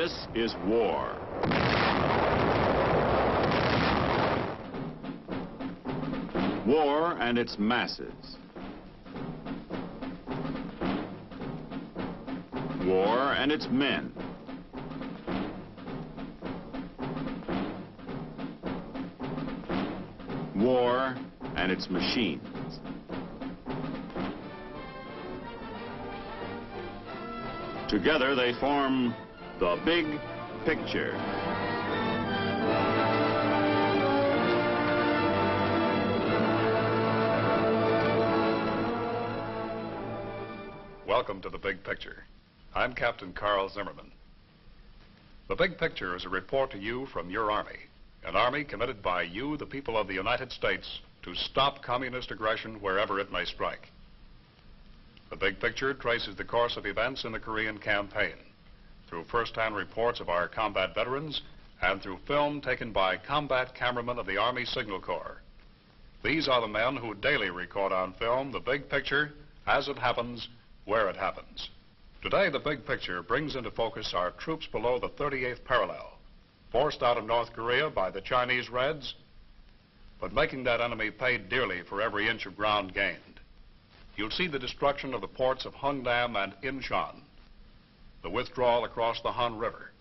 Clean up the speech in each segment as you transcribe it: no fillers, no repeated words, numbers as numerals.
This is war. War and its masses. War and its men. War and its machines. Together they form the big picture. Welcome to The Big Picture. I'm Captain Carl Zimmerman. The Big Picture is a report to you from your Army, an Army committed by you, the people of the United States, to stop communist aggression wherever it may strike. The Big Picture traces the course of events in the Korean campaign through first-hand reports of our combat veterans and through film taken by combat cameramen of the Army Signal Corps. These are the men who daily record on film the big picture as it happens, where it happens. Today, the Big Picture brings into focus our troops below the 38th parallel, forced out of North Korea by the Chinese Reds, but making that enemy pay dearly for every inch of ground gained. You'll see the destruction of the ports of Hungnam and Incheon, the withdrawal across the Han River,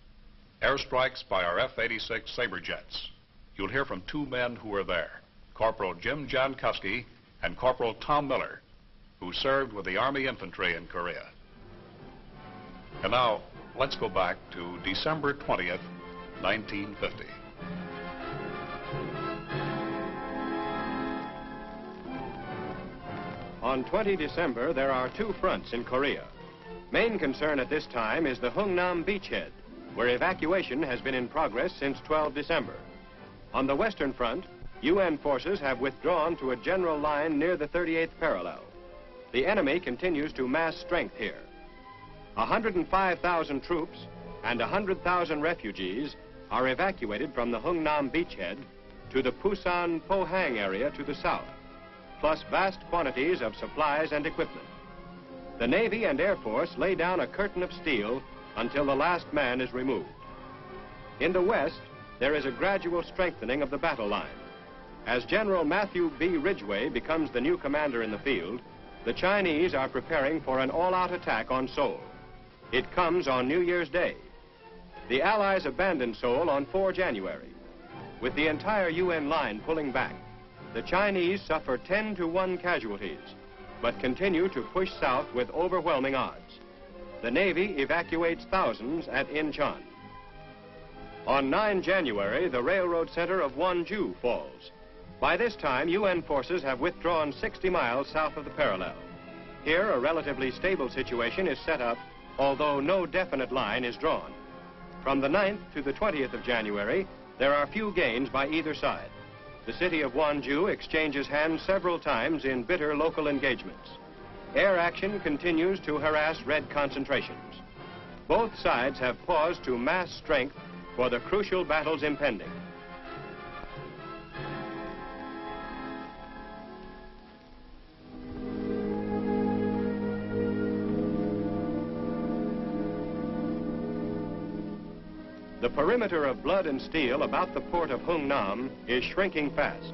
airstrikes by our F-86 Sabre jets. You'll hear from two men who were there, Corporal Jim Jankowski and Corporal Tom Miller, who served with the Army Infantry in Korea. And now, let's go back to December 20th, 1950. On 20 December, there are two fronts in Korea. Main concern at this time is the Hungnam beachhead, where evacuation has been in progress since 12 December. On the Western Front, UN forces have withdrawn to a general line near the 38th parallel. The enemy continues to mass strength here. 105,000 troops and 100,000 refugees are evacuated from the Hungnam beachhead to the Pusan-Pohang area to the south, plus vast quantities of supplies and equipment. The Navy and Air Force lay down a curtain of steel until the last man is removed. In the west, there is a gradual strengthening of the battle line. As General Matthew B. Ridgway becomes the new commander in the field, the Chinese are preparing for an all-out attack on Seoul. It comes on New Year's Day. The Allies abandoned Seoul on 4 January. With the entire UN line pulling back, the Chinese suffer 10-to-1 casualties, but continue to push south with overwhelming odds. The Navy evacuates thousands at Incheon. On 9 January, the railroad center of Wonju falls. By this time, UN forces have withdrawn 60 miles south of the parallel. Here, a relatively stable situation is set up, although no definite line is drawn. From the 9th to the 20th of January, there are few gains by either side. The city of Wonju exchanges hands several times in bitter local engagements. Air action continues to harass Red concentrations. Both sides have paused to mass strength for the crucial battles impending. The perimeter of blood and steel about the port of Hungnam is shrinking fast.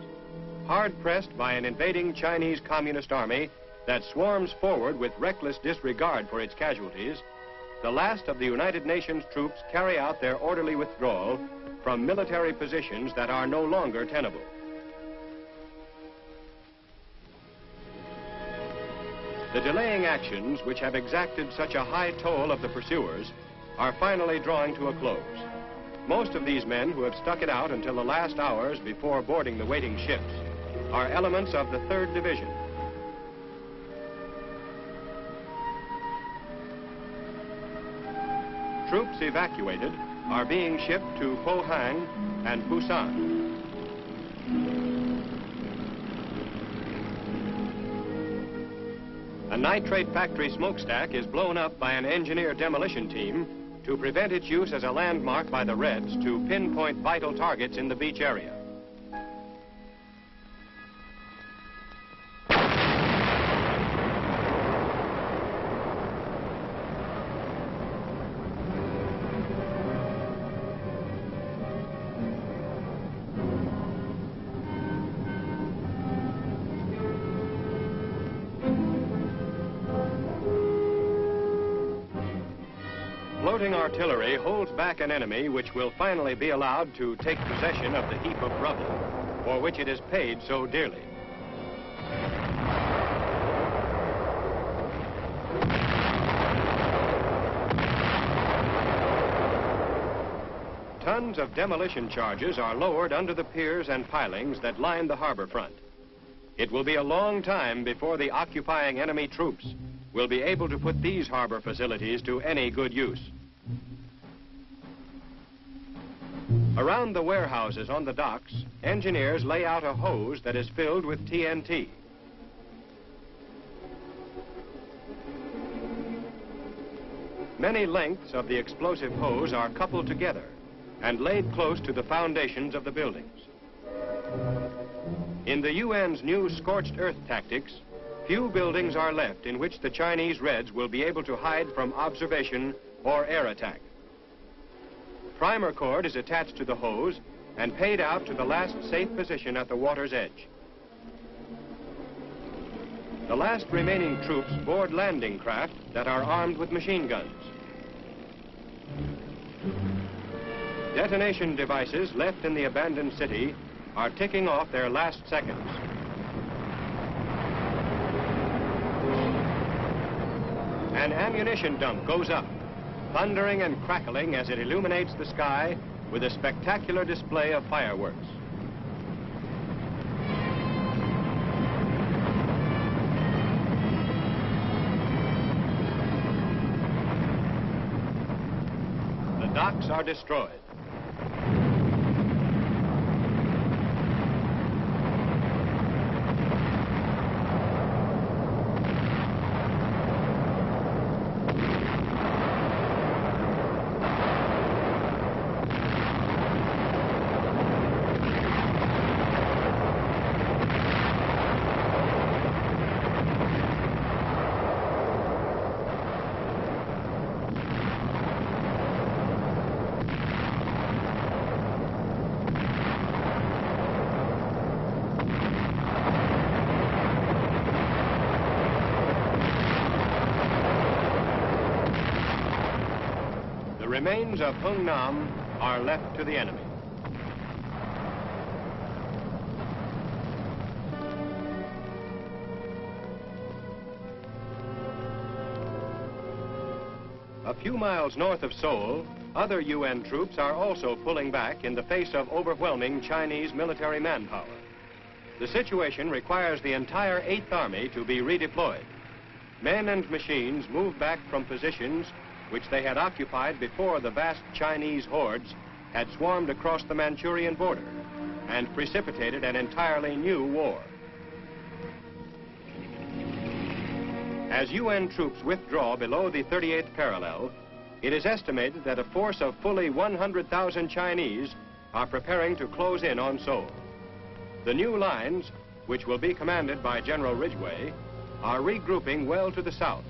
Hard-pressed by an invading Chinese Communist army that swarms forward with reckless disregard for its casualties, the last of the United Nations troops carry out their orderly withdrawal from military positions that are no longer tenable. The delaying actions, which have exacted such a high toll of the pursuers, are finally drawing to a close. Most of these men who have stuck it out until the last hours before boarding the waiting ships are elements of the 3rd Division. Troops evacuated are being shipped to Pohang and Busan. A nitrate factory smokestack is blown up by an engineer demolition team to prevent its use as a landmark by the Reds to pinpoint vital targets in the beach area. floating artillery holds back an enemy which will finally be allowed to take possession of the heap of rubble for which it is paid so dearly. Tons of demolition charges are lowered under the piers and pilings that line the harbor front. It will be a long time before the occupying enemy troops will be able to put these harbor facilities to any good use. Around the warehouses on the docks, engineers lay out a hose that is filled with TNT. Many lengths of the explosive hose are coupled together and laid close to the foundations of the buildings. In the UN's new scorched earth tactics, few buildings are left in which the Chinese Reds will be able to hide from observation or air attack. Primer cord is attached to the hose and paid out to the last safe position at the water's edge. The last remaining troops board landing craft that are armed with machine guns. Detonation devices left in the abandoned city are ticking off their last seconds. An ammunition dump goes up, thundering and crackling as it illuminates the sky with a spectacular display of fireworks. The docks are destroyed. The remains of Hungnam are left to the enemy. A few miles north of Seoul, other UN troops are also pulling back in the face of overwhelming Chinese military manpower. The situation requires the entire 8th Army to be redeployed. Men and machines move back from positions which they had occupied before the vast Chinese hordes had swarmed across the Manchurian border and precipitated an entirely new war. As UN troops withdraw below the 38th parallel, it is estimated that a force of fully 100,000 Chinese are preparing to close in on Seoul. The new lines, which will be commanded by General Ridgway, are regrouping well to the south,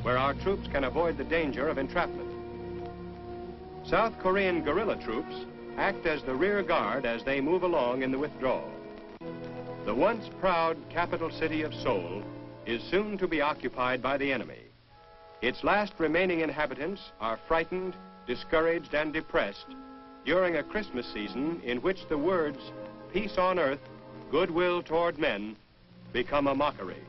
where our troops can avoid the danger of entrapment. South Korean guerrilla troops act as the rear guard as they move along in the withdrawal. The once proud capital city of Seoul is soon to be occupied by the enemy. Its last remaining inhabitants are frightened, discouraged, and depressed during a Christmas season in which the words, "Peace on earth, goodwill toward men," become a mockery.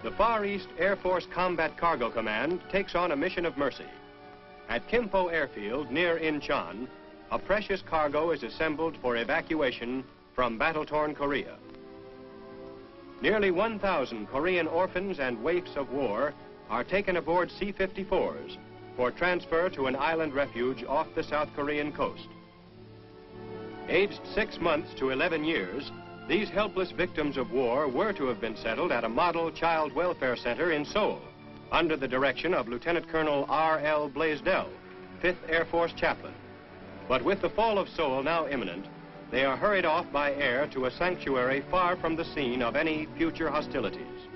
The Far East Air Force Combat Cargo Command takes on a mission of mercy. At Kimpo Airfield near Incheon, a precious cargo is assembled for evacuation from battle-torn Korea. Nearly 1,000 Korean orphans and waifs of war are taken aboard C-54s for transfer to an island refuge off the South Korean coast. Aged 6 months to 11 years, these helpless victims of war were to have been settled at a model child welfare center in Seoul under the direction of Lieutenant Colonel R.L. Blaisdell, 5th Air Force chaplain. But with the fall of Seoul now imminent, they are hurried off by air to a sanctuary far from the scene of any future hostilities.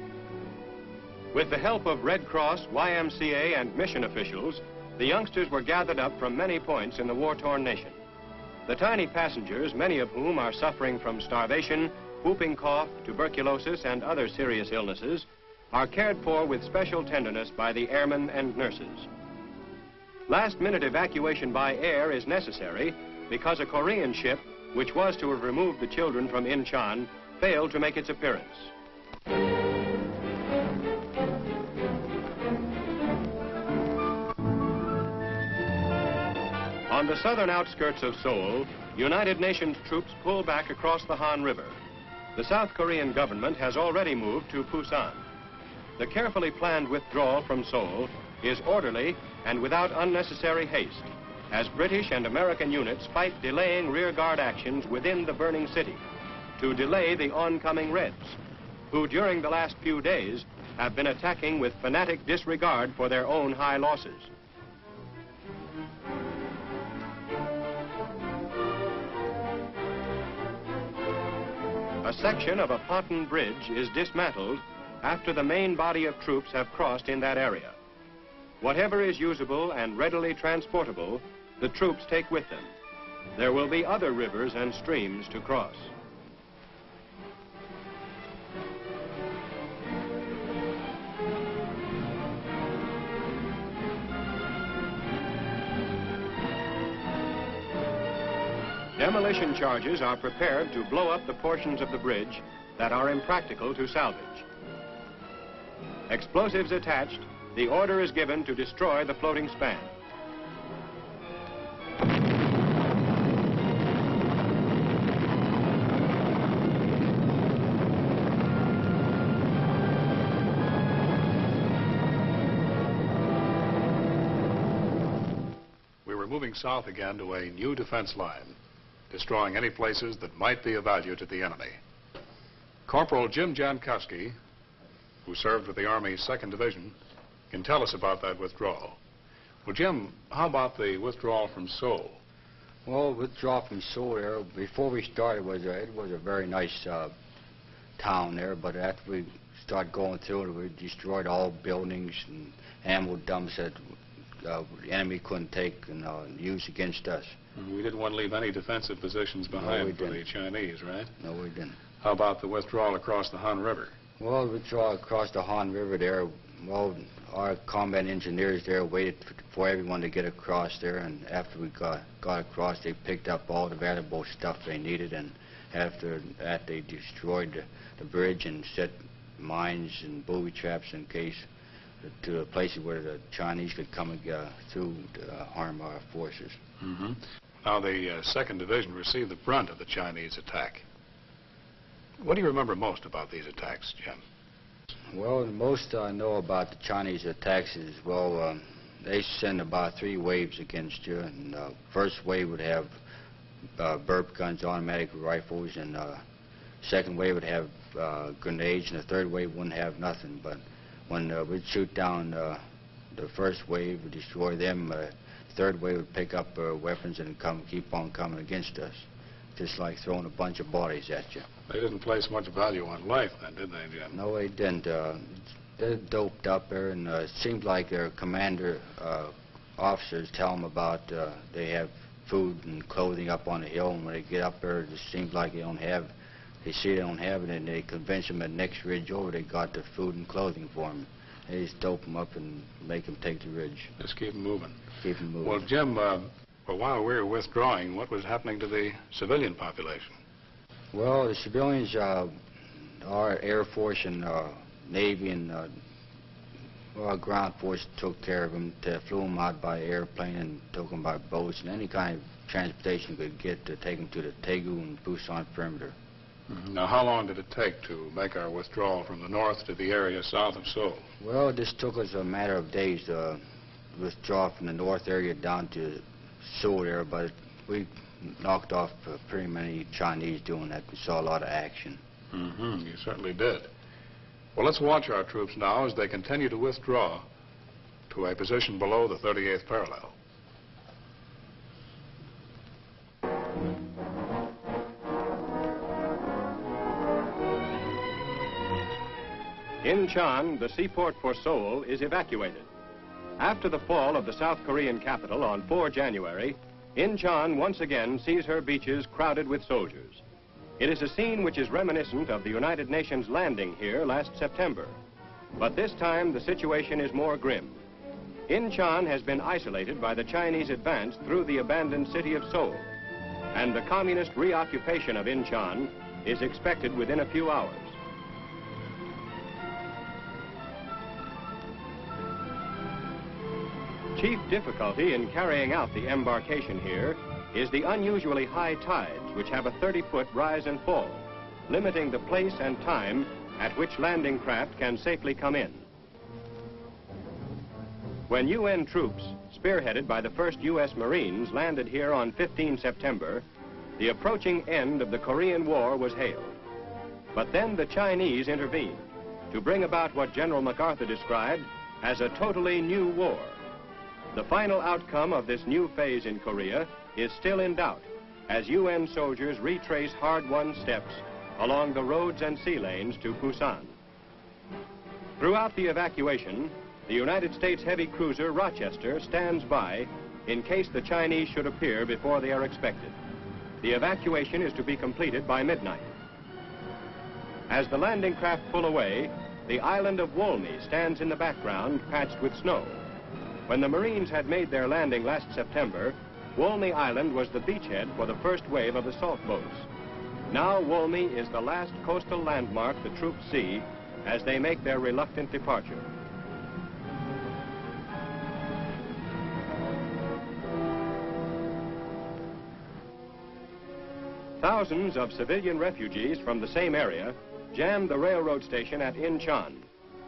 With the help of Red Cross, YMCA, and mission officials, the youngsters were gathered up from many points in the war-torn nation. The tiny passengers, many of whom are suffering from starvation, whooping cough, tuberculosis, and other serious illnesses, are cared for with special tenderness by the airmen and nurses. Last-minute evacuation by air is necessary because a Korean ship, which was to have removed the children from Incheon, failed to make its appearance. On the southern outskirts of Seoul, United Nations troops pull back across the Han River. The South Korean government has already moved to Busan. The carefully planned withdrawal from Seoul is orderly and without unnecessary haste, as British and American units fight delaying rearguard actions within the burning city to delay the oncoming Reds, who during the last few days have been attacking with fanatic disregard for their own high losses. A section of a pontoon bridge is dismantled after the main body of troops have crossed in that area. Whatever is usable and readily transportable, the troops take with them. There will be other rivers and streams to cross. Demolition charges are prepared to blow up the portions of the bridge that are impractical to salvage. Explosives attached, the order is given to destroy the floating span. We were moving south again to a new defense line, destroying any places that might be of value to the enemy. Corporal Jim Jankowski, who served with the Army's 2nd Division, can tell us about that withdrawal. Well, Jim, how about the withdrawal from Seoul? Well, withdrawal from Seoul there, before we started, it was a very nice town there, but after we started going through it, we destroyed all buildings and ammo dumps that the enemy couldn't take and use against us. We didn't want to leave any defensive positions behind for the Chinese, right? No, we didn't. How about the withdrawal across the Han River? Well, the withdrawal across the Han River there, well, our combat engineers there waited for everyone to get across there, and after we got across, they picked up all the valuable stuff they needed, and after that, they destroyed the bridge and set mines and booby traps in case to the places where the Chinese could come through to harm our forces. Mm-hmm. Now, the 2nd Division received the brunt of the Chinese attack. What do you remember most about these attacks, Jim? Well, the most I know about the Chinese attacks is, well, they send about 3 waves against you, and the first wave would have burp guns, automatic rifles, and second wave would have grenades, and the third wave wouldn't have nothing. But when we'd shoot down the first wave, we'd destroy them, the third wave would pick up weapons and keep on coming against us, just like throwing a bunch of bodies at you. They didn't place much value on life then, did they, Jim? No, they didn't. They're doped up there, and it seems like their commander officers tell them about they have food and clothing up on the hill, and when they get up there, it just seems like they see they don't have it, and they convince them at the next ridge over they got the food and clothing for them. They just dope them up and make them take the ridge. Just keep them moving. Keep them moving. Well, Jim, while we were withdrawing, what was happening to the civilian population? Well, the civilians, our Air Force and Navy and our ground force took care of them, flew them out by airplane and took them by boats and any kind of transportation we could get to take them to the Daegu and Busan perimeter. Mm-hmm. Now, how long did it take to make our withdrawal from the north to the area south of Seoul? Well, this took us a matter of days to withdraw from the north area down to Seoul there, but we knocked off pretty many Chinese doing that. We saw a lot of action. Mm-hmm. You certainly did. Well, let's watch our troops now as they continue to withdraw to a position below the 38th parallel. Incheon, the seaport for Seoul, is evacuated. After the fall of the South Korean capital on 4 January, Incheon once again sees her beaches crowded with soldiers. It is a scene which is reminiscent of the United Nations landing here last September. But this time, the situation is more grim. Incheon has been isolated by the Chinese advance through the abandoned city of Seoul, and the communist reoccupation of Incheon is expected within a few hours. Chief difficulty in carrying out the embarkation here is the unusually high tides, which have a 30-foot rise and fall, limiting the place and time at which landing craft can safely come in. When UN troops, spearheaded by the 1st U.S. Marines, landed here on 15 September, the approaching end of the Korean War was hailed. But then the Chinese intervened to bring about what General MacArthur described as a totally new war. The final outcome of this new phase in Korea is still in doubt as UN soldiers retrace hard-won steps along the roads and sea lanes to Busan. Throughout the evacuation, the United States heavy cruiser Rochester stands by in case the Chinese should appear before they are expected. The evacuation is to be completed by midnight. As the landing craft pull away, the island of Wolmi stands in the background, patched with snow. When the Marines had made their landing last September, Wolmi Island was the beachhead for the first wave of assault boats. Now Wolmi is the last coastal landmark the troops see as they make their reluctant departure. Thousands of civilian refugees from the same area jammed the railroad station at Incheon,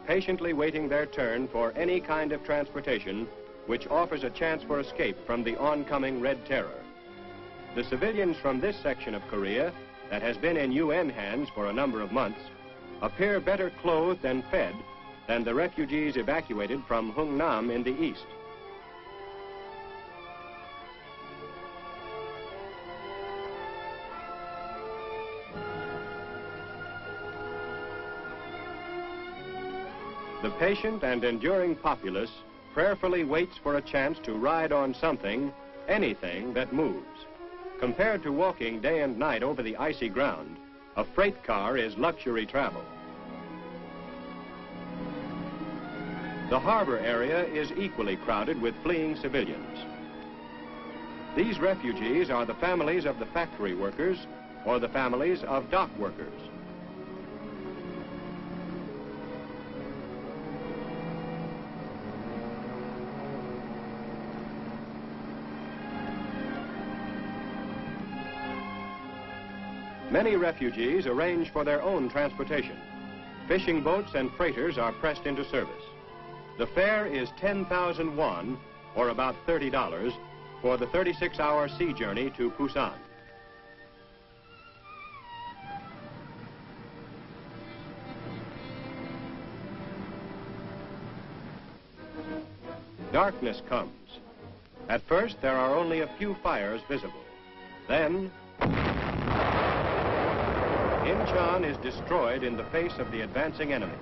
patiently waiting their turn for any kind of transportation which offers a chance for escape from the oncoming Red Terror. The civilians from this section of Korea, that has been in UN hands for a number of months, appear better clothed and fed than the refugees evacuated from Hungnam in the east. The patient and enduring populace prayerfully waits for a chance to ride on something, anything that moves. Compared to walking day and night over the icy ground, a freight car is luxury travel. The harbor area is equally crowded with fleeing civilians. These refugees are the families of the factory workers or the families of dock workers. Many refugees arrange for their own transportation. Fishing boats and freighters are pressed into service. The fare is 10,000 won, or about $30, for the 36-hour sea journey to Busan. Darkness comes. At first, there are only a few fires visible. Then, Incheon is destroyed in the face of the advancing enemy.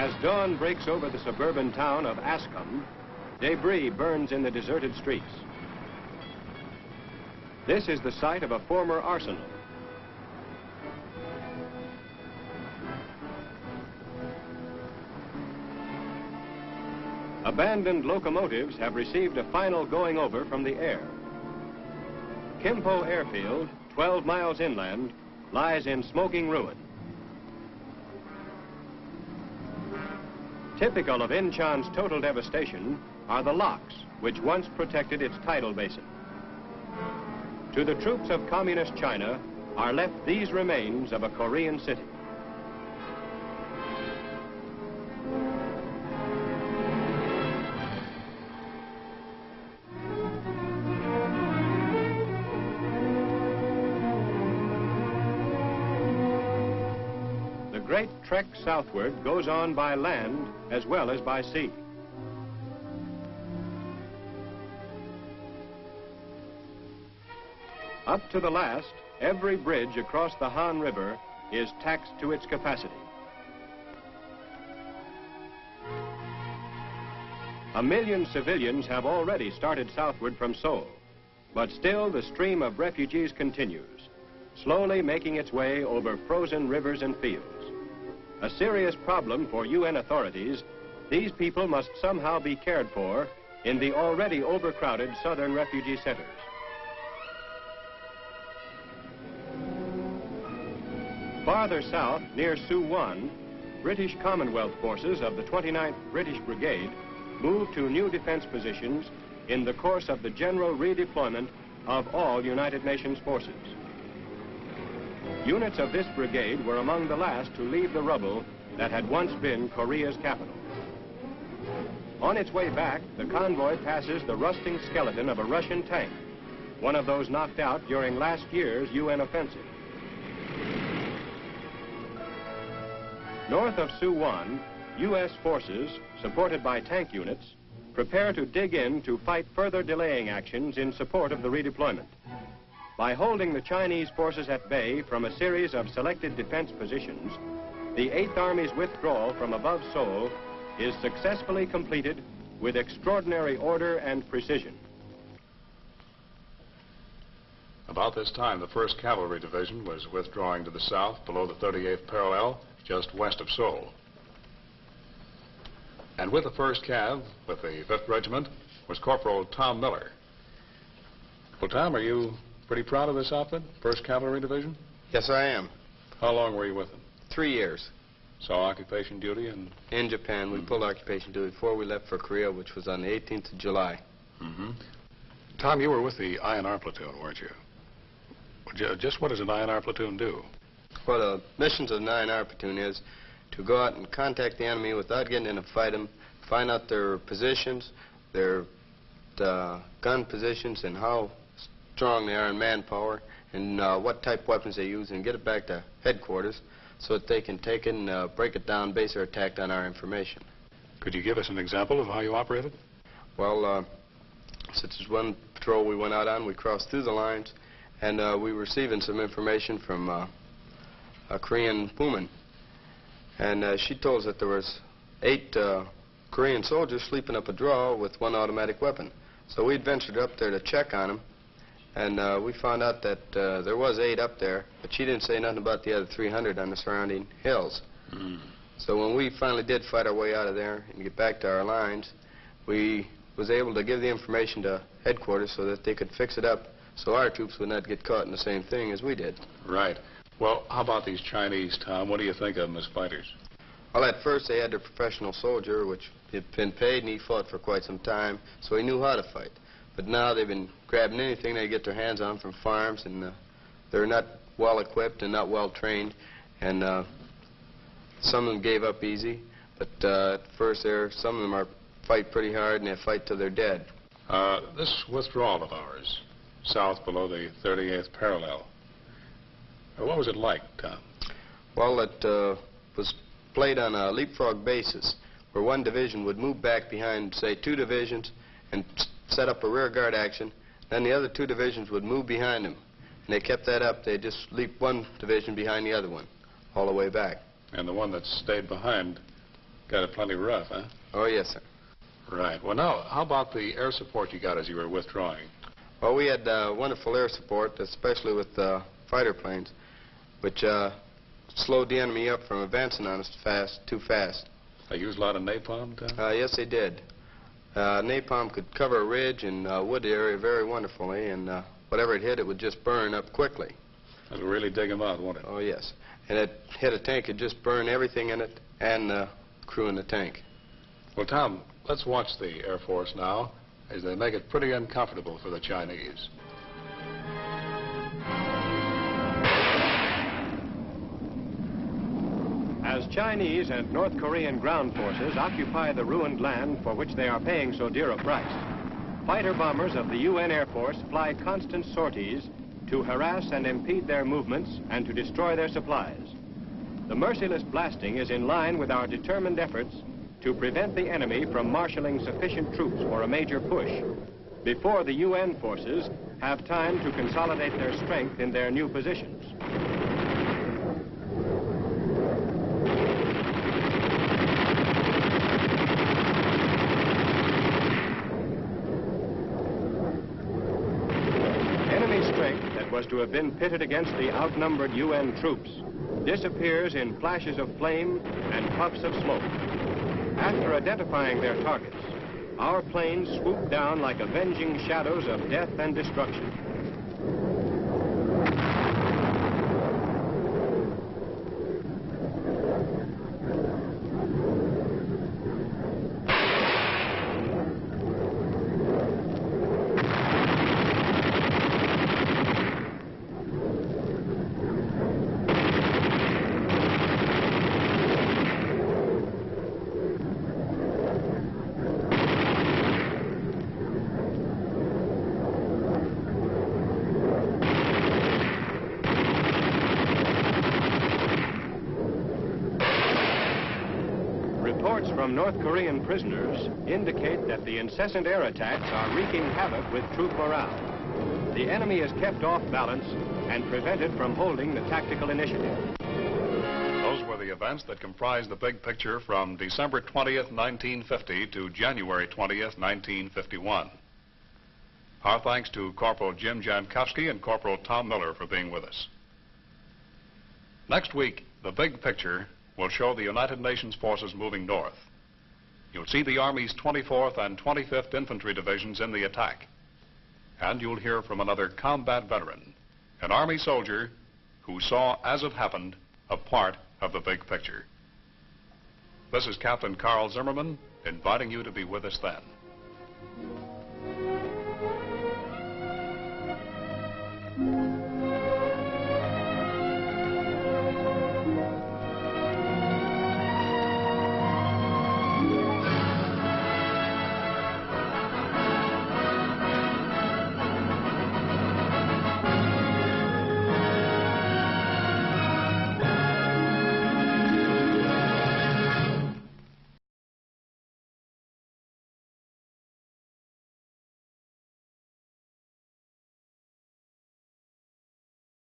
As dawn breaks over the suburban town of Ascom, debris burns in the deserted streets. This is the site of a former arsenal. Abandoned locomotives have received a final going over from the air. Kimpo Airfield, 12 miles inland, lies in smoking ruin. Typical of Incheon's total devastation are the locks, which once protected its tidal basin. To the troops of Communist China are left these remains of a Korean city. The great trek southward goes on by land as well as by sea. Up to the last, every bridge across the Han River is taxed to its capacity. 1 million civilians have already started southward from Seoul, but still the stream of refugees continues, slowly making its way over frozen rivers and fields. A serious problem for UN authorities, these people must somehow be cared for in the already overcrowded southern refugee centers. Farther south, near Suwon, British Commonwealth forces of the 29th British Brigade moved to new defense positions in the course of the general redeployment of all United Nations forces. Units of this brigade were among the last to leave the rubble that had once been Korea's capital. On its way back, the convoy passes the rusting skeleton of a Russian tank, one of those knocked out during last year's UN offensive. North of Suwon, U.S. forces, supported by tank units, prepare to dig in to fight further delaying actions in support of the redeployment. By holding the Chinese forces at bay from a series of selected defense positions, the 8th Army's withdrawal from above Seoul is successfully completed with extraordinary order and precision. About this time, the 1st Cavalry Division was withdrawing to the south below the 38th parallel, just west of Seoul. And with the 1st Cav, with the 5th Regiment, was Corporal Tom Miller. Well, Tom, are you pretty proud of this outfit, 1st Cavalry Division? Yes, I am. How long were you with them? 3 years. Saw occupation duty and... In Japan. We pulled occupation duty before we left for Korea, which was on the 18th of July. Tom, you were with the INR platoon, weren't you? Just what does an INR platoon do? Well, the missions of the INR platoon is to go out and contact the enemy without getting in a fight them, find out their positions, their gun positions, and how strong they are in manpower, and what type of weapons they use, and get it back to headquarters so that they can take it and break it down, base their attack on our information. Could you give us an example of how you operated? Well, such as one patrol we went out on, we crossed through the lines, and we were receiving some information from a Korean woman. And she told us that there was 8 Korean soldiers sleeping up a draw with 1 automatic weapon. So we ventured up there to check on them, and we found out that there was 8 up there, but she didn't say nothing about the other 300 on the surrounding hills. So when we finally did fight our way out of there and get back to our lines, we was able to give the information to headquarters so that they could fix it up so our troops would not get caught in the same thing as we did. Right. Well, how about these Chinese, Tom? What do you think of them as fighters? Well, at first they had their professional soldier, which had been paid, and he fought for quite some time, so he knew how to fight. But now they've been grabbing anything they get their hands on from farms, and they're not well equipped and not well trained, and some of them gave up easy. But at first, some of them fight pretty hard, and they fight till they're dead. This withdrawal of ours, south below the 38th parallel, what was it like, Tom? Well, it was played on a leapfrog basis, where one division would move back behind, say, 2 divisions and set up a rear guard action. Then the other 2 divisions would move behind them. And they kept that up. They'd just leap one division behind the other one all the way back. And the one that stayed behind got it plenty rough, huh? Oh, yes, sir. Right. Well, now, how about the air support you got as you were withdrawing? Well, we had wonderful air support, especially with fighter planes, which slowed the enemy up from advancing on us too fast. They used a lot of napalm, Tom? Yes, they did. Napalm could cover a ridge and wood area very wonderfully, and whatever it hit, it would just burn up quickly. That would really dig them out, won't it? Oh, yes. And it hit a tank, it just burned everything in it and the crew in the tank. Well, Tom, let's watch the Air Force now as they make it pretty uncomfortable for the Chinese. As Chinese and North Korean ground forces occupy the ruined land for which they are paying so dear a price, fighter bombers of the UN Air Force fly constant sorties to harass and impede their movements and to destroy their supplies. The merciless blasting is in line with our determined efforts to prevent the enemy from marshaling sufficient troops for a major push before the UN forces have time to consolidate their strength in their new positions. Enemy strength that was to have been pitted against the outnumbered UN troops disappears in flashes of flame and puffs of smoke. After identifying their targets, our planes swoop down like avenging shadows of death and destruction. Reports from North Korean prisoners indicate that the incessant air attacks are wreaking havoc with troop morale. The enemy is kept off balance and prevented from holding the tactical initiative. Those were the events that comprised the big picture from December 20th, 1950 to January 20th, 1951. Our thanks to Corporal Jim Jankowski and Corporal Tom Miller for being with us. Next week, the big picture will show the United Nations forces moving north. You'll see the Army's 24th and 25th Infantry Divisions in the attack. And you'll hear from another combat veteran, an Army soldier who saw, as it happened, a part of the big picture. This is Captain Carl Zimmerman inviting you to be with us then.